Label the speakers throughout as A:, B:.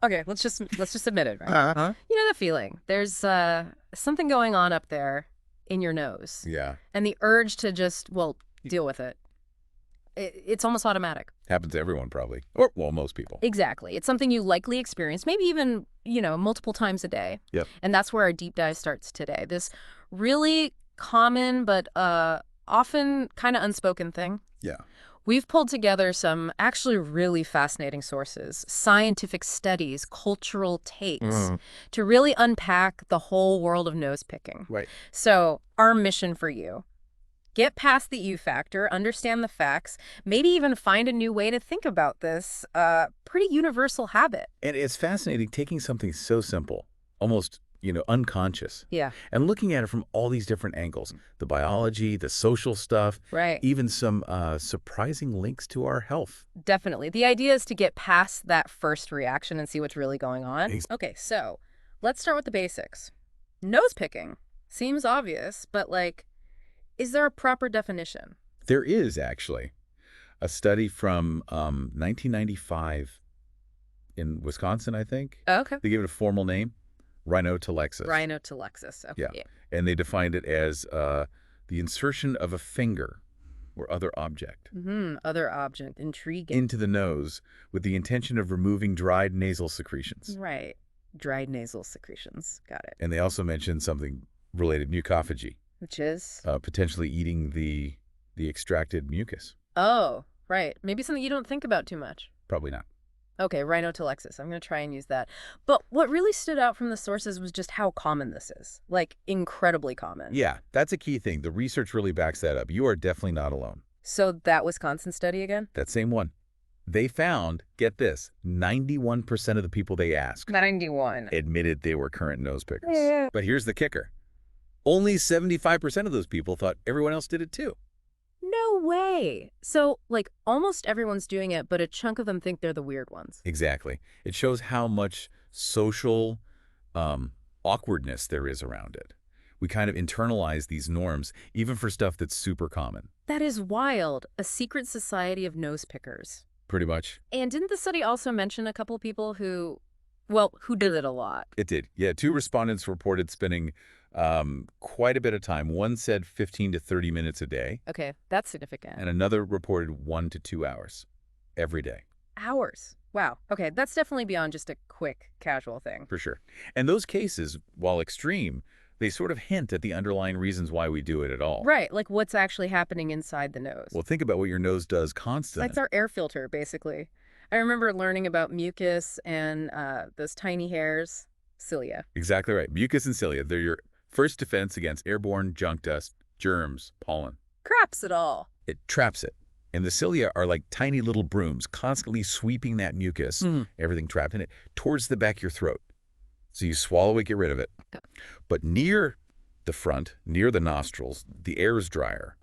A: Okay, let's just admit it, right?
B: Uh-huh.
A: You know the feeling. There's something going on up there in your nose.
B: Yeah.
A: And the urge to just, well, deal with it. It's almost automatic.
B: Happens to everyone probably. Or, well, most people.
A: Exactly. It's something you likely experience, maybe even, multiple times a day.
B: Yep.
A: And that's where our deep dive starts today. This really common but often kind of unspoken thing.
B: Yeah.
A: We've pulled together some actually really fascinating sources, scientific studies, cultural takes, to really unpack the whole world of nose picking.
B: Right.
A: So our mission for you: get past the U factor, understand the facts, maybe even find a new way to think about this pretty universal habit.
B: And it's fascinating taking something so simple, almost, unconscious,
A: Yeah,
B: and looking at it from all these different angles. The biology, the social stuff,
A: right.
B: even some surprising links to our health.
A: Definitely. The idea is to get past that first reaction and see what's really going on.
B: Ex-
A: Okay, so let's start with the basics. Nose picking seems obvious, but is there a proper definition?
B: There is actually a study from 1995 in Wisconsin, I think.
A: Okay.
B: They gave it a formal name, Rhinotillexis.
A: Rhinotillexis.
B: Yeah.
A: Okay.
B: And they defined it as the insertion of a finger or other object
A: Other object. Intriguing.
B: into the nose with the intention of removing dried nasal secretions.
A: Right. Dried nasal secretions. Got it.
B: And they also mentioned something related, mucophagy,
A: Which is?
B: potentially eating the extracted mucus.
A: Oh, right. Maybe something you don't think about too much.
B: Probably not.
A: Okay, Rhinotillexis. I'm going to try and use that. But what really stood out from the sources was just how common this is. Incredibly common.
B: Yeah, that's a key thing. The research really backs that up. You are definitely not alone.
A: So that Wisconsin study again?
B: That same one. They found, get this, 91% of the people they asked
A: 91.
B: admitted they were current nose pickers.
A: Yeah.
B: But here's the kicker. Only 75% of those people thought everyone else did it too.
A: No way. So, almost everyone's doing it, but a chunk of them think they're the weird ones.
B: Exactly. It shows how much social awkwardness there is around it. We kind of internalize these norms, even for stuff that's super common.
A: That is wild. A secret society of nose pickers.
B: Pretty much.
A: And didn't the study also mention a couple people who did it a lot?
B: It did. Yeah, 2 respondents reported spending quite a bit of time. One said 15 to 30 minutes a day,
A: Okay, that's significant.
B: and another reported 1 to 2 hours every day.
A: Hours. Wow. Okay, that's definitely beyond just a quick, casual thing.
B: For sure. And those cases, while extreme, they sort of hint at the underlying reasons why we do it at all.
A: Right, what's actually happening inside the nose.
B: Well, think about what your nose does constantly.
A: It's our air filter, basically. I remember learning about mucus and those tiny hairs, cilia.
B: Exactly right. Mucus and cilia, they're your first defense against airborne junk dust, germs, pollen.
A: Craps it all.
B: It traps it. And the cilia are like tiny little brooms, constantly sweeping that mucus, everything trapped in it, towards the back of your throat. So you swallow it, get rid of it. But near the front, near the nostrils, the air is drier.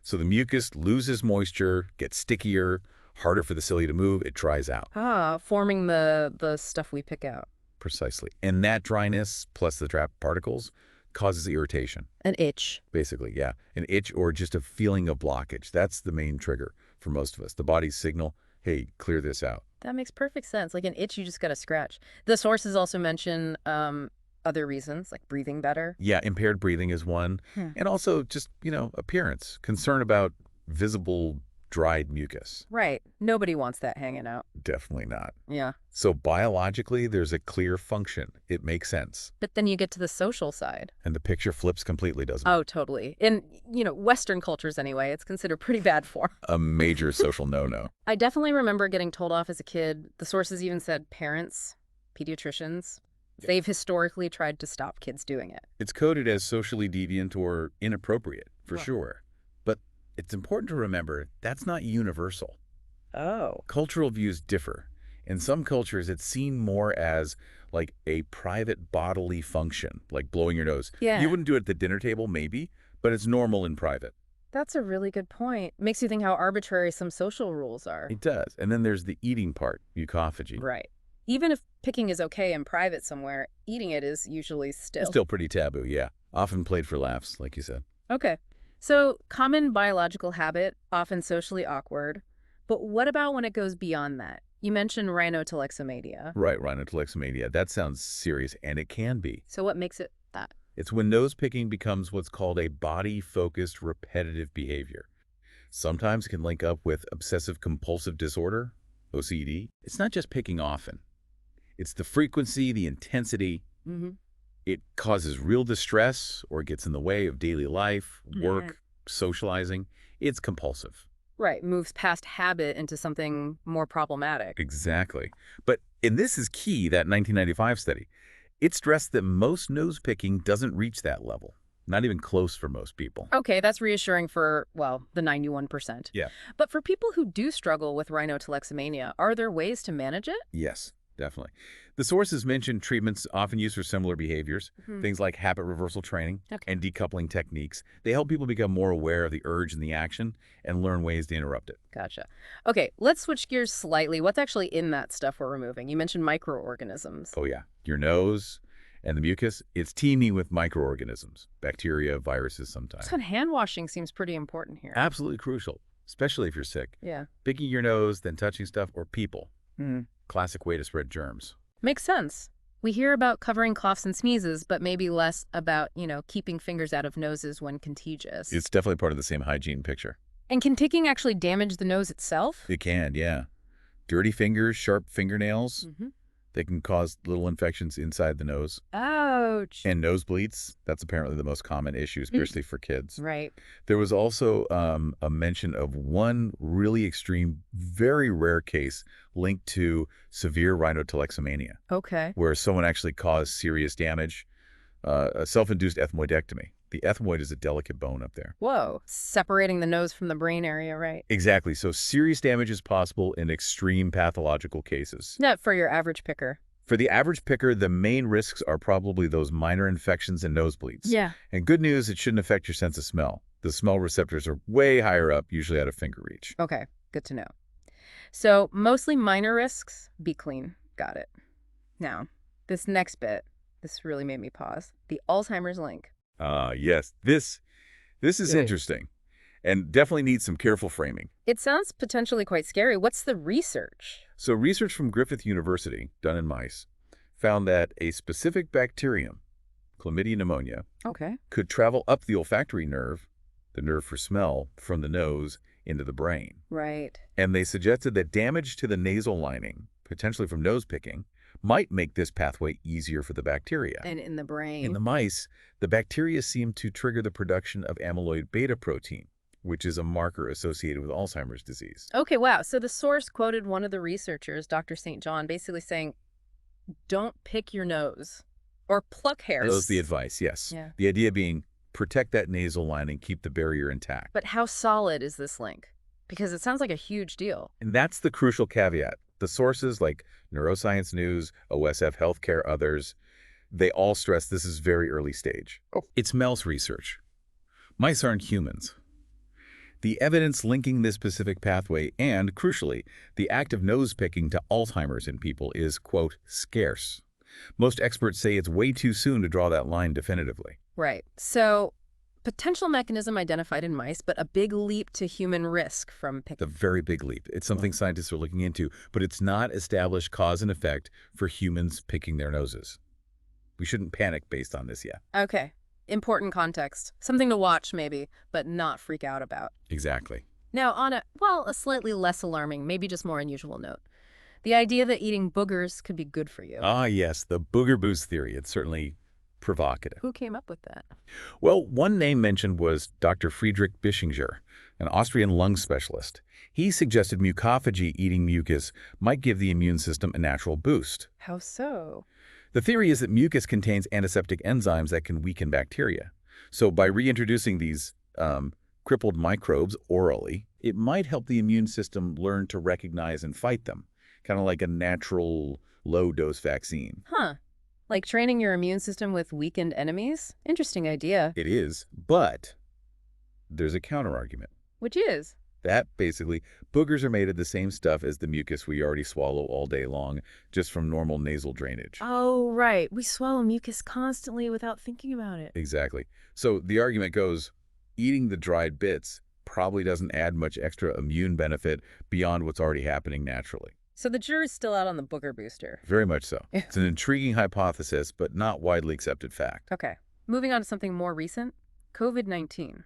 B: So the mucus loses moisture, gets stickier, harder for the cilia to move, it dries out.
A: Forming the stuff we pick out.
B: Precisely. And that dryness, plus the trapped particles, causes irritation.
A: An itch.
B: Basically, yeah. An itch or just a feeling of blockage. That's the main trigger for most of us. The body's signal, hey, clear this out.
A: That makes perfect sense. Like an itch, you just got to scratch. The sources also mention other reasons, like breathing better.
B: Yeah, impaired breathing is one. And also just, appearance. Concern about visible dried mucus.
A: Right. Nobody wants that hanging out.
B: Definitely not.
A: Yeah.
B: So biologically, there's a clear function. It makes sense.
A: But then you get to the social side.
B: And the picture flips completely, doesn't it?
A: Oh, totally. In, Western cultures anyway, it's considered pretty bad form.
B: A major social no-no.
A: I definitely remember getting told off as a kid. The sources even said parents, pediatricians, they've historically tried to stop kids doing it.
B: It's coded as socially deviant or inappropriate, for sure. But it's important to remember that's not universal.
A: Oh.
B: Cultural views differ. In some cultures, it's seen more as like a private bodily function, like blowing your nose.
A: Yeah.
B: You wouldn't do it at the dinner table, maybe, but it's normal in private.
A: That's a really good point. Makes you think how arbitrary some social rules are.
B: It does. And then there's the eating part, mucophagy.
A: Right. Even if picking is okay in private somewhere, eating it is usually
B: Still pretty taboo, yeah. Often played for laughs, like you said.
A: Okay. So, common biological habit, often socially awkward. But what about when it goes beyond that? You mentioned rhinotillexis.
B: Right, rhinotillexis. That sounds serious, and it can be.
A: So what makes it that?
B: It's when nose picking becomes what's called a body-focused repetitive behavior. Sometimes it can link up with obsessive-compulsive disorder, OCD. It's not just picking often. It's the frequency, the intensity.
A: Mm-hmm.
B: It causes real distress or gets in the way of daily life,
A: Yeah.
B: work, socializing. It's compulsive.
A: Right, moves past habit into something more problematic.
B: Exactly. And this is key, that 1995 study. It stressed that most nose picking doesn't reach that level. Not even close for most people.
A: Okay, that's reassuring for, well, the 91%.
B: Yeah.
A: But for people who do struggle with rhinotillexis, are there ways to manage it?
B: Yes, definitely. The sources mentioned treatments often used for similar behaviors, things like habit reversal training and decoupling techniques. They help people become more aware of the urge and the action and learn ways to interrupt it.
A: Gotcha. Okay, let's switch gears slightly. What's actually in that stuff we're removing? You mentioned microorganisms.
B: Oh, yeah. Your nose and the mucus, it's teeming with microorganisms, bacteria, viruses sometimes.
A: So hand washing seems pretty important here.
B: Absolutely crucial, especially if you're sick.
A: Yeah.
B: Picking your nose, then touching stuff, or people. Classic way to spread germs.
A: Makes sense. We hear about covering coughs and sneezes, but maybe less about, keeping fingers out of noses when contagious.
B: It's definitely part of the same hygiene picture.
A: And can picking actually damage the nose itself?
B: It can, yeah. Dirty fingers, sharp fingernails,
A: Mm-hmm.
B: they can cause little infections inside the nose.
A: Ouch.
B: And nosebleeds, that's apparently the most common issue, especially for kids.
A: Right.
B: There was also a mention of one really extreme, very rare case linked to severe rhinotillexis,
A: Okay.
B: where someone actually caused serious damage, a self-induced ethmoidectomy. The ethmoid is a delicate bone up there.
A: Whoa. Separating the nose from the brain area, right?
B: Exactly. So serious damage is possible in extreme pathological cases.
A: Not for your average picker.
B: For the average picker, the main risks are probably those minor infections and nosebleeds.
A: Yeah.
B: And good news, it shouldn't affect your sense of smell. The smell receptors are way higher up, usually out of finger reach.
A: Okay. Good to know. So mostly minor risks, be clean. Got it. Now, this next bit, this really made me pause. The Alzheimer's link.
B: Yes. This is interesting and definitely needs some careful framing.
A: It sounds potentially quite scary. What's the research?
B: So research from Griffith University, done in mice, found that a specific bacterium, Chlamydia pneumonia, could travel up the olfactory nerve, the nerve for smell, from the nose into the brain.
A: Right.
B: And they suggested that damage to the nasal lining, potentially from nose picking, might make this pathway easier for the bacteria.
A: And in the brain.
B: In the mice, the bacteria seem to trigger the production of amyloid beta protein, which is a marker associated with Alzheimer's disease.
A: Okay, wow. So the source quoted one of the researchers, Dr. St. John, basically saying, don't pick your nose or pluck hairs.
B: That's the advice, yes.
A: Yeah.
B: The idea being protect that nasal lining, keep the barrier intact.
A: But how solid is this link? Because it sounds like a huge deal.
B: And that's the crucial caveat. The sources like Neuroscience News, OSF Healthcare, others, they all stress this is very early stage. It's mouse research. Mice aren't humans. The evidence linking this specific pathway and, crucially, the act of nose picking to Alzheimer's in people is, quote, scarce. Most experts say it's way too soon to draw that line definitively.
A: Right. So potential mechanism identified in mice, but a big leap to human risk from picking.
B: The very big leap. It's something scientists are looking into, but it's not established cause and effect for humans picking their noses. We shouldn't panic based on this yet.
A: Okay. Important context. Something to watch, maybe, but not freak out about.
B: Exactly.
A: Now, on a slightly less alarming, maybe just more unusual note, the idea that eating boogers could be good for you.
B: Ah, yes, the booger boost theory. It's certainly provocative.
A: Who came up with that?
B: Well, one name mentioned was Dr. Friedrich Bischinger, an Austrian lung specialist. He suggested mucophagy eating mucus might give the immune system a natural boost.
A: How so?
B: The theory is that mucus contains antiseptic enzymes that can weaken bacteria. So by reintroducing these crippled microbes orally, it might help the immune system learn to recognize and fight them, kind of like a natural low-dose vaccine.
A: Huh. Like training your immune system with weakened enemies? Interesting idea.
B: It is, but there's a counterargument.
A: Which is?
B: That basically, boogers are made of the same stuff as the mucus we already swallow all day long, just from normal nasal drainage.
A: Oh, right. We swallow mucus constantly without thinking about it.
B: Exactly. So the argument goes, eating the dried bits probably doesn't add much extra immune benefit beyond what's already happening naturally.
A: So the jury's still out on the booger booster.
B: Very much so.
A: Yeah.
B: It's an intriguing hypothesis, but not widely accepted fact.
A: Okay. Moving on to something more recent, COVID-19.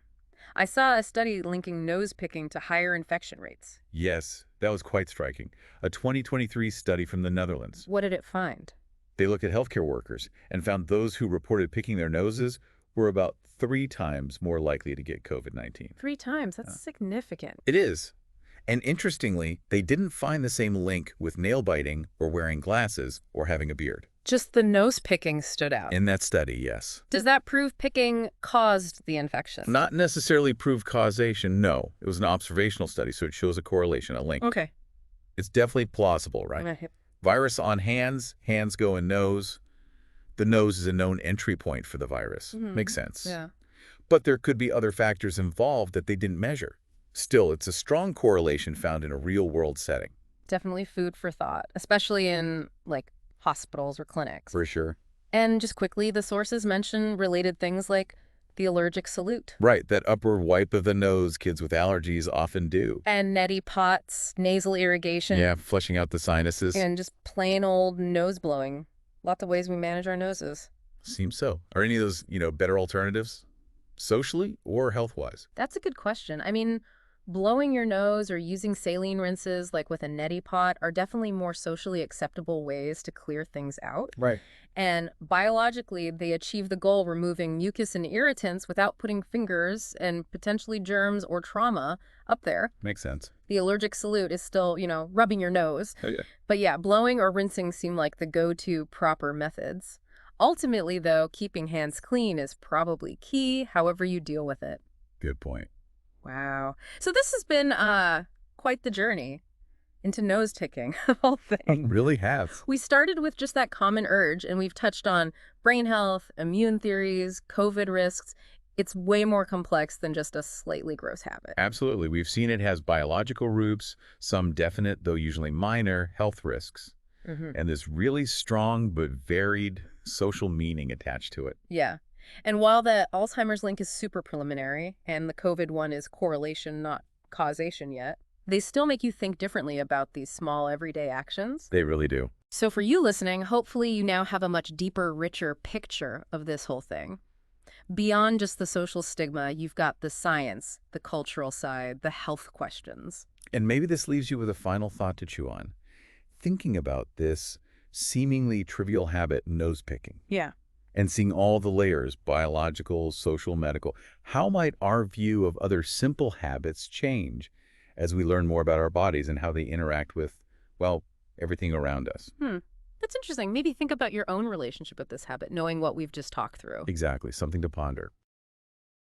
A: I saw a study linking nose picking to higher infection rates.
B: Yes, that was quite striking. A 2023 study from the Netherlands.
A: What did it find?
B: They looked at healthcare workers and found those who reported picking their noses were about 3 times more likely to get COVID-19.
A: 3 times. That's significant.
B: It is. And interestingly, they didn't find the same link with nail biting or wearing glasses or having a beard.
A: Just the nose picking stood out.
B: In that study, yes.
A: Does that prove picking caused the infection?
B: Not necessarily proved causation, no. It was an observational study, so it shows a correlation, a link.
A: Okay.
B: It's definitely plausible, right? Virus on hands, hands go in nose. The nose is a known entry point for the virus. Makes sense.
A: Yeah.
B: But there could be other factors involved that they didn't measure. Still, it's a strong correlation found in a real-world setting.
A: Definitely food for thought, especially in, like, hospitals or clinics.
B: For sure.
A: And just quickly, the sources mention related things like the allergic salute.
B: Right, that upward wipe of the nose kids with allergies often do.
A: And neti pots, nasal irrigation.
B: Yeah, flushing out the sinuses.
A: And just plain old nose blowing. Lots of ways we manage our noses.
B: Seems so. Are any of those, better alternatives? Socially or health-wise?
A: That's a good question. I mean, blowing your nose or using saline rinses, like with a neti pot, are definitely more socially acceptable ways to clear things out.
B: Right.
A: And biologically, they achieve the goal removing mucus and irritants without putting fingers and potentially germs or trauma up there.
B: Makes sense.
A: The allergic salute is still, rubbing your nose.
B: Oh, yeah.
A: But yeah, blowing or rinsing seem like the go-to proper methods. Ultimately, though, keeping hands clean is probably key, however you deal with it.
B: Good point.
A: Wow. So this has been quite the journey into nose ticking of all things.
B: Really have.
A: We started with just that common urge, and we've touched on brain health, immune theories, COVID risks. It's way more complex than just a slightly gross habit.
B: Absolutely. We've seen it has biological roots, some definite, though usually minor, health risks, and this really strong but varied social meaning attached to it.
A: Yeah. And while the Alzheimer's link is super preliminary, and the COVID one is correlation, not causation yet, they still make you think differently about these small everyday actions.
B: They really do.
A: So for you listening, hopefully you now have a much deeper, richer picture of this whole thing. Beyond just the social stigma, you've got the science, the cultural side, the health questions.
B: And maybe this leaves you with a final thought to chew on. Thinking about this seemingly trivial habit, nose picking.
A: Yeah.
B: And seeing all the layers, biological, social, medical, how might our view of other simple habits change as we learn more about our bodies and how they interact with, well, everything around us?
A: That's interesting. Maybe think about your own relationship with this habit, knowing what we've just talked through.
B: Exactly. Something to ponder.